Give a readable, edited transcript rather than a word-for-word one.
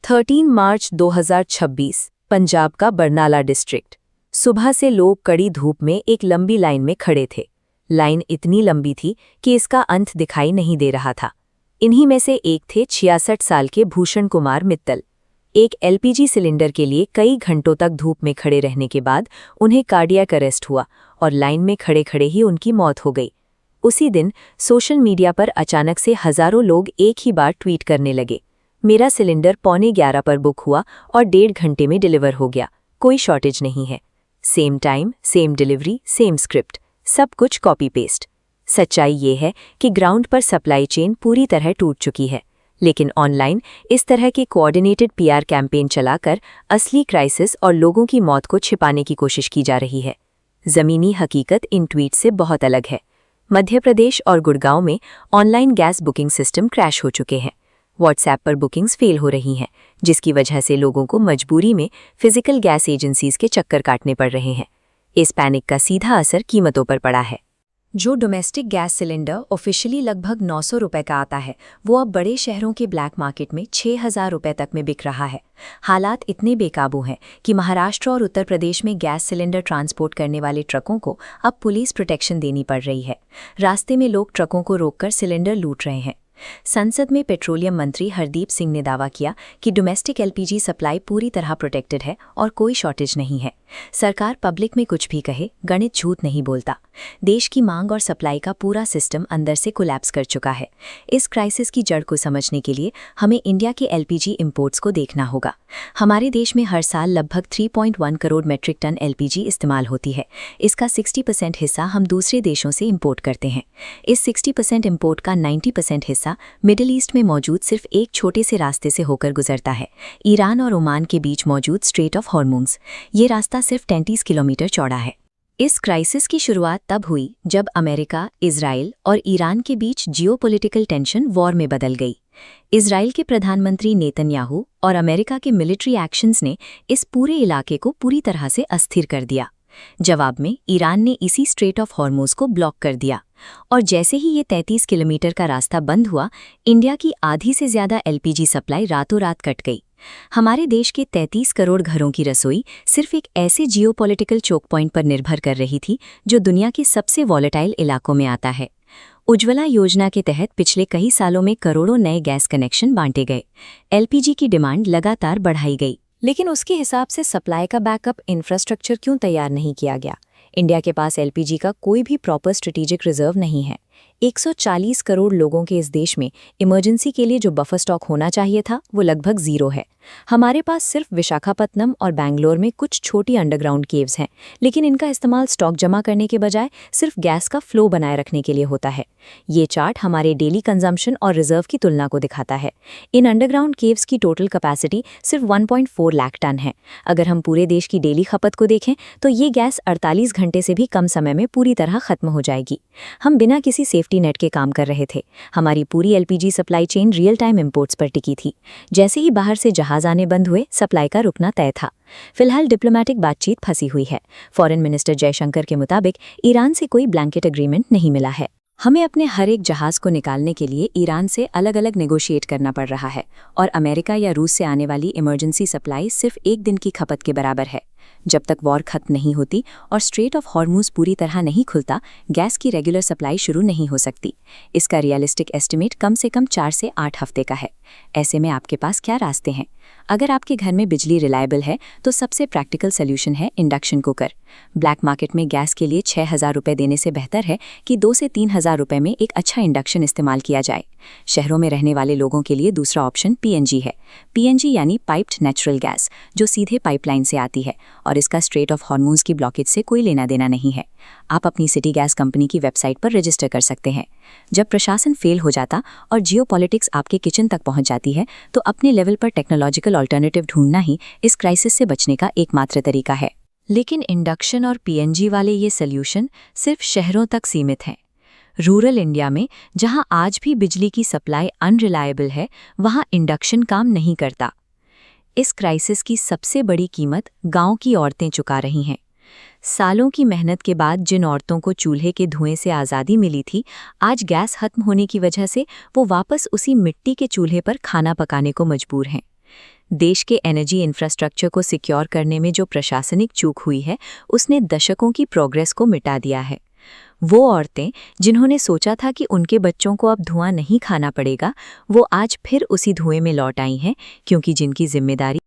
13 मार्च 2026 पंजाब का बरनाला डिस्ट्रिक्ट। सुबह से लोग कड़ी धूप में एक लंबी लाइन में खड़े थे। लाइन इतनी लंबी थी कि इसका अंत दिखाई नहीं दे रहा था। इन्हीं में से एक थे 66 साल के भूषण कुमार मित्तल। एक एलपीजी सिलेंडर के लिए कई घंटों तक धूप में खड़े रहने के बाद उन्हें कार्डियक अरेस्ट हुआ और लाइन में खड़े खड़े ही उनकी मौत हो गई। उसी दिन सोशल मीडिया पर अचानक से हजारों लोग एक ही बार ट्वीट करने लगे, मेरा सिलेंडर 11:15 पर बुक हुआ और 1.5 घंटे में डिलीवर हो गया, कोई शॉर्टेज नहीं है। Same time, same delivery, same script, सब कुछ कॉपी पेस्ट। सच्चाई ये है कि ग्राउंड पर सप्लाई चेन पूरी तरह टूट चुकी है, लेकिन ऑनलाइन इस तरह के कोऑर्डिनेटेड पीआर कैंपेन चलाकर असली क्राइसिस और लोगों की मौत को छिपाने की कोशिश की जा रही है। ज़मीनी हकीकत इन ट्वीट से बहुत अलग है। मध्य प्रदेश और गुड़गांव में online gas booking system crash हो चुके हैं। व्हाट्सएप पर बुकिंग्स फेल हो रही हैं, जिसकी वजह से लोगों को मजबूरी में फिजिकल गैस एजेंसीज के चक्कर काटने पड़ रहे हैं। इस पैनिक का सीधा असर कीमतों पर पड़ा है। जो डोमेस्टिक गैस सिलेंडर ऑफिशियली लगभग 900 रुपए का आता है, वो अब बड़े शहरों के ब्लैक मार्केट में 6000 रुपए तक में बिक रहा है। हालात इतने बेकाबू हैं कि महाराष्ट्र और उत्तर प्रदेश में गैस सिलेंडर ट्रांसपोर्ट करने वाले ट्रकों को अब पुलिस प्रोटेक्शन देनी पड़ रही है। रास्ते में लोग ट्रकों को रोककर सिलेंडर लूट रहे हैं। संसद में पेट्रोलियम मंत्री हरदीप सिंह ने दावा किया कि डोमेस्टिक एलपीजी सप्लाई पूरी तरह प्रोटेक्टेड है और कोई शॉर्टेज नहीं है। सरकार पब्लिक में कुछ भी कहे, गणित झूठ नहीं बोलता। देश की मांग और सप्लाई का पूरा सिस्टम अंदर से कोलैप्स कर चुका है। इस क्राइसिस की जड़ को समझने के लिए हमें इंडिया के एलपीजी इंपोर्ट्स को देखना होगा। हमारे देश में हर साल लगभग 3.1 करोड़ मेट्रिक टन एलपीजी इस्तेमाल होती है। इसका 60% हिस्सा हम दूसरे देशों से इंपोर्ट करते हैं। इस 60% इंपोर्ट का 90% हिस्सा मिडिल ईस्ट में मौजूद सिर्फ एक छोटे से रास्ते से होकर गुजरता है, ईरान और ओमान के बीच मौजूद स्ट्रेट ऑफ हॉर्मुज़। ये रास्ता सिर्फ 33 किलोमीटर चौड़ा है। इस क्राइसिस की शुरुआत तब हुई जब अमेरिका, इजराइल और ईरान के बीच जियोपॉलिटिकल टेंशन वॉर में बदल गई। इजराइल के प्रधानमंत्री नेतन्याहू और अमेरिका के मिलिट्री एक्शंस ने इस पूरे इलाके को पूरी तरह से अस्थिर कर दिया। जवाब में ईरान ने इसी स्ट्रेट ऑफ हॉर्मुज़ को ब्लॉक कर दिया और जैसे ही ये 33 किलोमीटर का रास्ता बंद हुआ, इंडिया की आधी से ज़्यादा एलपीजी सप्लाई रातों रात कट गई। हमारे देश के 33 करोड़ घरों की रसोई सिर्फ एक ऐसे जियोपॉलिटिकल चोक पॉइंट पर निर्भर कर रही थी जो दुनिया के सबसे वॉलेटाइल इलाकों में आता है। उज्ज्वला योजना के तहत पिछले कई सालों में करोड़ों नए गैस कनेक्शन बांटे गए। एलपीजी की डिमांड लगातार बढ़ाई गई, लेकिन उसके हिसाब से सप्लाई का बैकअप इंफ्रास्ट्रक्चर क्यों तैयार नहीं किया गया? इंडिया के पास एलपीजी का कोई भी प्रॉपर स्ट्रेटेजिक रिजर्व नहीं है। 140 करोड़ लोगों के इस देश में इमरजेंसी के लिए जो बफर स्टॉक होना चाहिए था, वो लगभग ज़ीरो है। हमारे पास सिर्फ विशाखापत्तनम और बैंगलोर में कुछ छोटी अंडरग्राउंड केव्स हैं, लेकिन इनका इस्तेमाल स्टॉक जमा करने के बजाय सिर्फ गैस का फ्लो बनाए रखने के लिए होता है। ये चार्ट हमारे डेली कंजम्पशन और रिजर्व की तुलना को दिखाता है। इन अंडरग्राउंड केव्स की टोटल कैपेसिटी सिर्फ 1.4 लाख टन है। अगर हम पूरे देश की डेली खपत को देखें तो ये गैस 48 घंटे से भी कम समय में पूरी तरह खत्म हो जाएगी। हम बिना किसी सेफ्टी नेट के काम कर रहे थे। हमारी पूरी LPG supply chain real time imports पर टिकी थी। जैसे ही बाहर से जहाज आने बंद हुए, सप्लाई का रुकना तय था। फिलहाल डिप्लोमेटिक बातचीत फंसी हुई है। फॉरेन मिनिस्टर जयशंकर के मुताबिक ईरान से कोई ब्लैंकेट एग्रीमेंट नहीं मिला है। हमें अपने हर एक जहाज को निकालने के लिए ईरान से अलग अलग नेगोशिएट करना पड़ रहा है और अमेरिका या रूस से आने वाली इमरजेंसी सप्लाई सिर्फ एक दिन की खपत के बराबर है। जब तक वॉर खत्म नहीं होती और स्ट्रेट ऑफ हॉर्मुज़ पूरी तरह नहीं खुलता, गैस की रेगुलर सप्लाई शुरू नहीं हो सकती। इसका रियलिस्टिक एस्टिमेट कम से कम 4 से 8 हफ्ते का है। ऐसे में आपके पास क्या रास्ते हैं? अगर आपके घर में बिजली रिलायबल है तो सबसे प्रैक्टिकल सोल्यूशन है इंडक्शन कुकर। ब्लैक मार्केट में गैस के लिए 6000 रुपये देने से बेहतर है कि 2 से 3000 रुपये में एक अच्छा इंडक्शन इस्तेमाल किया जाए। शहरों में रहने वाले लोगों के लिए दूसरा ऑप्शन पीएनजी है। पीएनजी यानी पाइप्ड नेचुरल गैस, जो सीधे पाइपलाइन से आती है और इसका स्ट्रेट ऑफ हॉर्मुज़ की ब्लॉकेज से कोई लेना देना नहीं है। आप अपनी सिटी गैस कंपनी की वेबसाइट पर रजिस्टर कर सकते हैं। जब प्रशासन फेल हो जाता और जियोपॉलिटिक्स आपके किचन तक पहुंच जाती है, तो अपने लेवल पर टेक्नोलॉजिकल ऑल्टरनेटिव ढूंढना ही इस क्राइसिस से बचने का एकमात्र तरीका है। लेकिन इंडक्शन और पीएनजी वाले ये सॉल्यूशन सिर्फ शहरों तक सीमित हैं। रूरल इंडिया में, जहां आज भी बिजली की सप्लाई अनरिलायबल है, वहां इंडक्शन काम नहीं करता। इस क्राइसिस की सबसे बड़ी कीमत गांव की औरतें चुका रही हैं। सालों की मेहनत के बाद जिन औरतों को चूल्हे के धुएं से आज़ादी मिली थी, आज गैस खत्म होने की वजह से वो वापस उसी मिट्टी के चूल्हे पर खाना पकाने को मजबूर हैं। देश के एनर्जी इंफ्रास्ट्रक्चर को सिक्योर करने में जो प्रशासनिक चूक हुई है, उसने दशकों की प्रोग्रेस को मिटा दिया है। वो औरतें जिन्होंने सोचा था कि उनके बच्चों को अब धुआं नहीं खाना पड़ेगा, वो आज फिर उसी धुएं में लौट आई हैं, क्योंकि जिनकी जिम्मेदारी